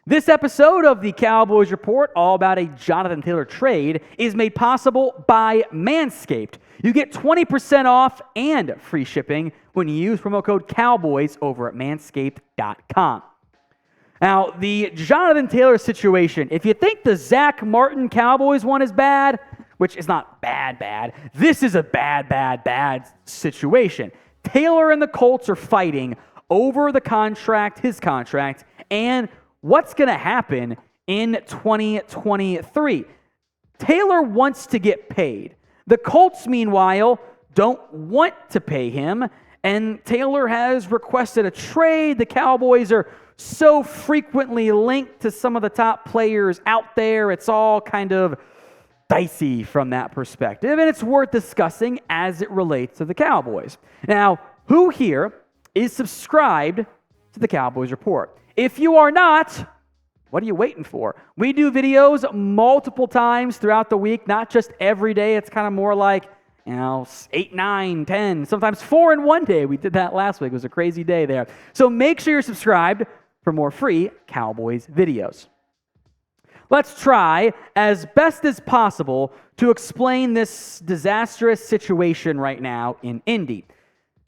This episode of the Cowboys Report, all about a Jonathan Taylor trade, is made possible by Manscaped. You get 20% off and free shipping when you use promo code Cowboys over at manscaped.com. Now, the Jonathan Taylor situation, if you think the Zach Martin Cowboys one is bad, which is not bad, this is a bad situation. Taylor and the Colts are fighting over the contract, his contract, and what's going to happen in 2023. Taylor wants to get paid. The Colts, meanwhile, don't want to pay him, and Taylor has requested a trade. The Cowboys are so frequently linked to some of the top players out there. It's all kind of dicey from that perspective, and it's worth discussing as it relates to the Cowboys. Now, who here is subscribed to the Cowboys Report? If you are not, what are you waiting for? We do videos multiple times throughout the week, not just every day. It's kind of more like, 8, 9, 10, sometimes 4 in one day. We did that last week. It was a crazy day there. So make sure you're subscribed for more free Cowboys videos. Let's try as best as possible to explain this disastrous situation right now in Indy.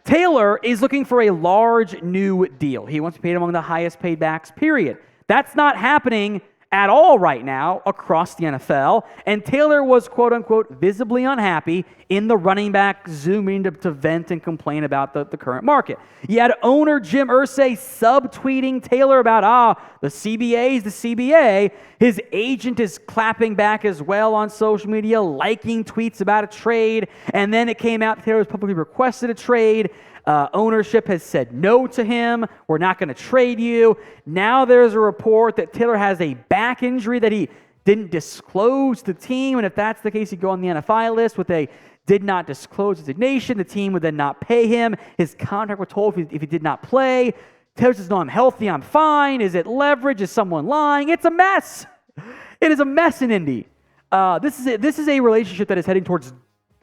Taylor is looking for a large new deal. He wants to be paid among the highest paid backs, period. That's not happening at all right now across the NFL, and Taylor was, quote-unquote, visibly unhappy in the running back Zoom to vent and complain about the current market. You had owner Jim Irsay subtweeting Taylor about, the CBA is the CBA. His agent is clapping back as well on social media, liking tweets about a trade, and then it came out Taylor has publicly requested a trade. Ownership has said no to him. We're not going to trade you. Now there's a report that Taylor has a back injury that he didn't disclose to the team. And if that's the case, he'd go on the NFI list with a did not disclose designation. The team would then not pay him. His contract was told if he did not play. Taylor says, no, I'm healthy. I'm fine. Is it leverage? Is someone lying? It's a mess. It is a mess in Indy. This is a relationship that is heading towards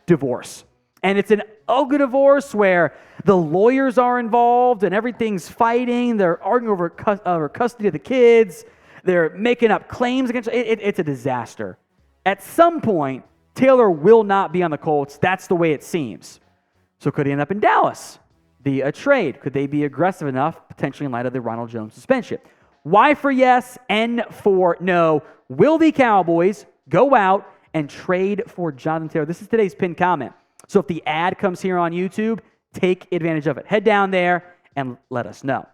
divorce. And it's an ugly divorce where the lawyers are involved and everything's fighting. They're arguing over custody of the kids. They're making up claims against it. It's a disaster. At some point, Taylor will not be on the Colts. That's the way it seems. So could he end up in Dallas via a trade? Could they be aggressive enough, potentially in light of the Ronald Jones suspension? Y for yes, N for no. Will the Cowboys go out and trade for Jonathan Taylor? This is today's pinned comment. So if the ad comes here on YouTube, take advantage of it. Head down there and let us know.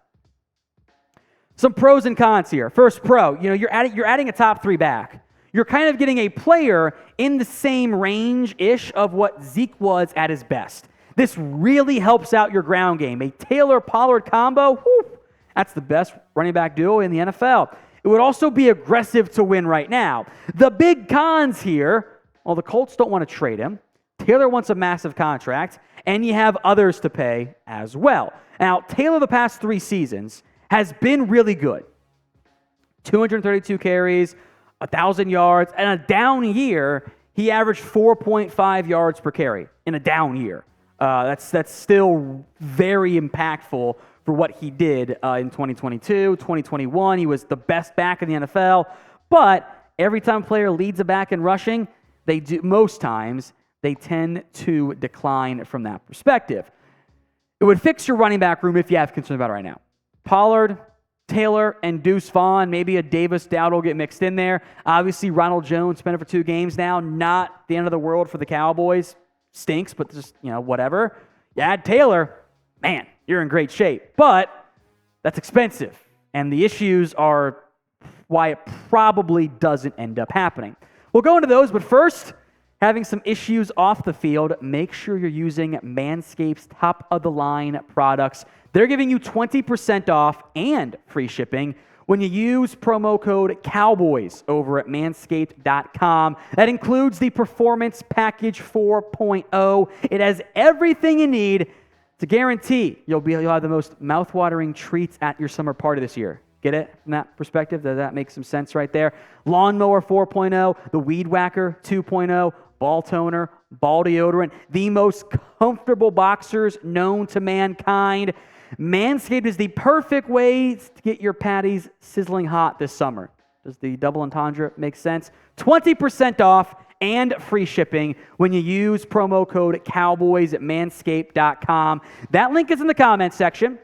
Some pros and cons here. First pro, you're adding a top 3 back. You're kind of getting a player in the same range-ish of what Zeke was at his best. This really helps out your ground game. A Taylor-Pollard combo, that's the best running back duo in the NFL. It would also be aggressive to win right now. The big cons here, the Colts don't want to trade him. Taylor wants a massive contract, and you have others to pay as well. Now, Taylor the past 3 seasons has been really good. 232 carries, 1,000 yards, and a down year, he averaged 4.5 yards per carry in a down year. That's still very impactful for what he did in 2022, 2021. He was the best back in the NFL, but every time a player leads a back in rushing, most times, they tend to decline from that perspective. It would fix your running back room if you have concerns about it right now. Pollard, Taylor, and Deuce Vaughn, maybe a Davis Dowd will get mixed in there. Obviously, Ronald Jones suspended for 2 games now. Not the end of the world for the Cowboys. Stinks, but just, whatever. You add Taylor, man, you're in great shape. But that's expensive. And the issues are why it probably doesn't end up happening. We'll go into those, but first, having some issues off the field, make sure you're using Manscaped's top-of-the-line products. They're giving you 20% off and free shipping when you use promo code COWBOYS over at manscaped.com. That includes the Performance Package 4.0. It has everything you need to guarantee you'll have the most mouth-watering treats at your summer party this year. Get it from that perspective? Does that make some sense right there? Lawnmower 4.0, the Weed Whacker 2.0, ball toner, ball deodorant, the most comfortable boxers known to mankind. Manscaped is the perfect way to get your patties sizzling hot this summer. Does the double entendre make sense? 20% off and free shipping when you use promo code Cowboys at manscaped.com. That link is in the comment section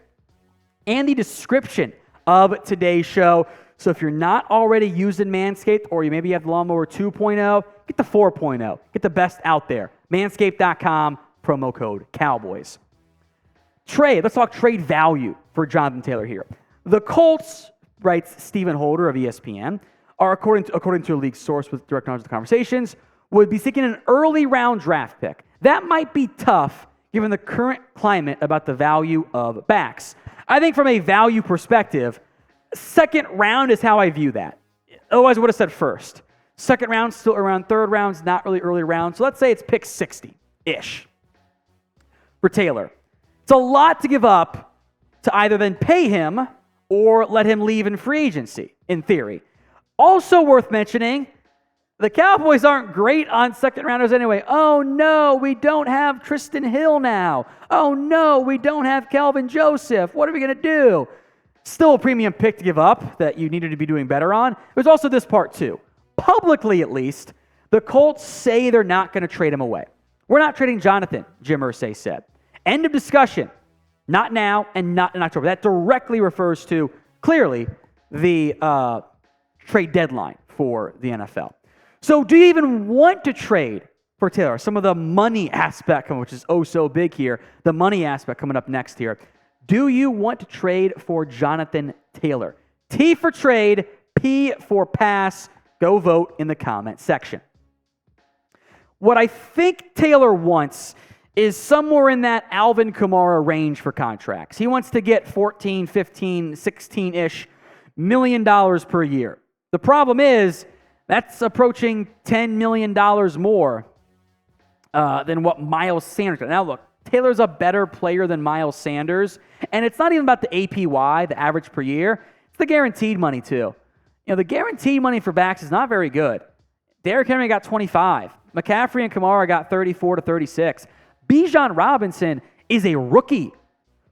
and the description of today's show. So if you're not already using Manscaped, or you maybe have the Lawnmower 2.0, get the 4.0. Get the best out there. Manscaped.com, promo code Cowboys. Trade. Let's talk trade value for Jonathan Taylor here. The Colts, writes Stephen Holder of ESPN, are according to a league source with direct knowledge of the conversations, would be seeking an early round draft pick. That might be tough given the current climate about the value of backs. I think from a value perspective, second round is how I view that. Otherwise, I would have said first. Second round, still around. Third round's not really early round. So let's say it's pick 60-ish for Taylor. It's a lot to give up to either then pay him or let him leave in free agency, in theory. Also worth mentioning, the Cowboys aren't great on second rounders anyway. Oh no, we don't have Tristan Hill now. Oh no, we don't have Kelvin Joseph. What are we going to do? Still a premium pick to give up that you needed to be doing better on. There's also this part too. Publicly, at least, the Colts say they're not going to trade him away. We're not trading Jonathan, Jim Irsay said. End of discussion. Not now and not in October. That directly refers to, clearly, the trade deadline for the NFL. So do you even want to trade for Taylor? Some of the money aspect, which is oh so big here, the money aspect coming up next here. Do you want to trade for Jonathan Taylor? T for trade, P for pass. Go vote in the comment section. What I think Taylor wants is somewhere in that Alvin Kamara range for contracts. He wants to get 14, 15, 16-ish million dollars per year. The problem is that's approaching $10 million more than what Miles Sanders got. Now look, Taylor's a better player than Miles Sanders, and it's not even about the APY, the average per year. It's the guaranteed money too. You know, the guaranteed money for backs is not very good. Derrick Henry got 25. McCaffrey and Kamara got 34 to 36. Bijan Robinson is a rookie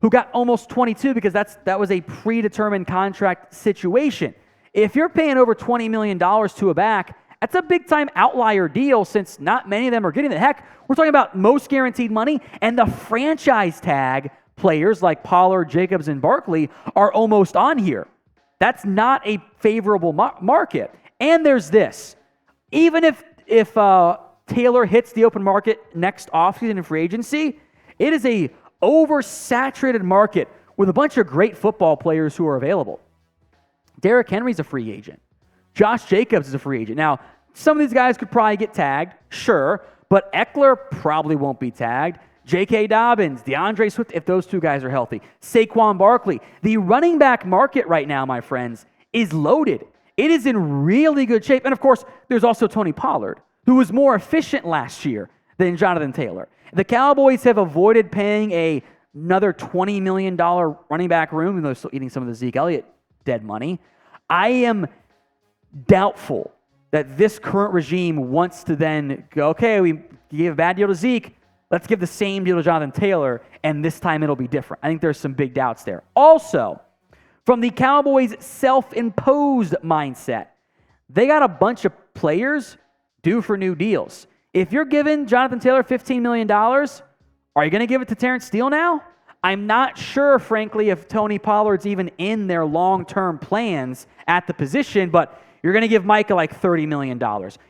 who got almost 22 because that was a predetermined contract situation. If you're paying over $20 million to a back, that's a big-time outlier deal since not many of them are getting the heck. We're talking about most guaranteed money, and the franchise tag players like Pollard, Jacobs, and Barkley are almost on here. That's not a favorable market. And there's this. Even if Taylor hits the open market next offseason in free agency, it is a oversaturated market with a bunch of great football players who are available. Derrick Henry's a free agent. Josh Jacobs is a free agent. Now, some of these guys could probably get tagged, sure, but Eckler probably won't be tagged. J.K. Dobbins, DeAndre Swift, if those two guys are healthy. Saquon Barkley. The running back market right now, my friends, is loaded. It is in really good shape. And, of course, there's also Tony Pollard, who was more efficient last year than Jonathan Taylor. The Cowboys have avoided paying another $20 million running back room, even though they're still eating some of the Zeke Elliott dead money. I am doubtful that this current regime wants to then go, okay, we gave a bad deal to Zeke, let's give the same deal to Jonathan Taylor, and this time it'll be different. I think there's some big doubts there. Also, from the Cowboys' self-imposed mindset, they got a bunch of players due for new deals. If you're giving Jonathan Taylor $15 million, are you going to give it to Terrence Steele now? I'm not sure, frankly, if Tony Pollard's even in their long-term plans at the position, but you're going to give Micah like $30 million.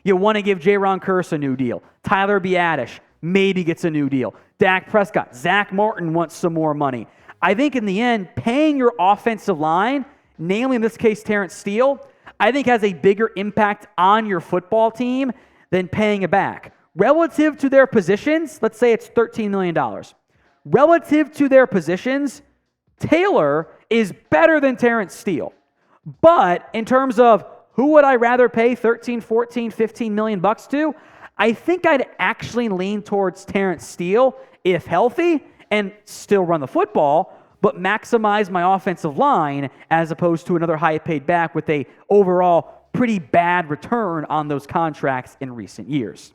You want to give Jaron Kearse a new deal. Tyler Biadasz maybe gets a new deal. Dak Prescott, Zach Martin wants some more money. I think in the end, paying your offensive line, namely in this case Terrence Steele, I think has a bigger impact on your football team than paying a back. Relative to their positions, let's say it's $13 million. Relative to their positions, Taylor is better than Terrence Steele. But in terms of who would I rather pay 13, 14, 15 million bucks to, I think I'd actually lean towards Terrence Steele if healthy and still run the football, but maximize my offensive line as opposed to another high-paid back with a overall pretty bad return on those contracts in recent years.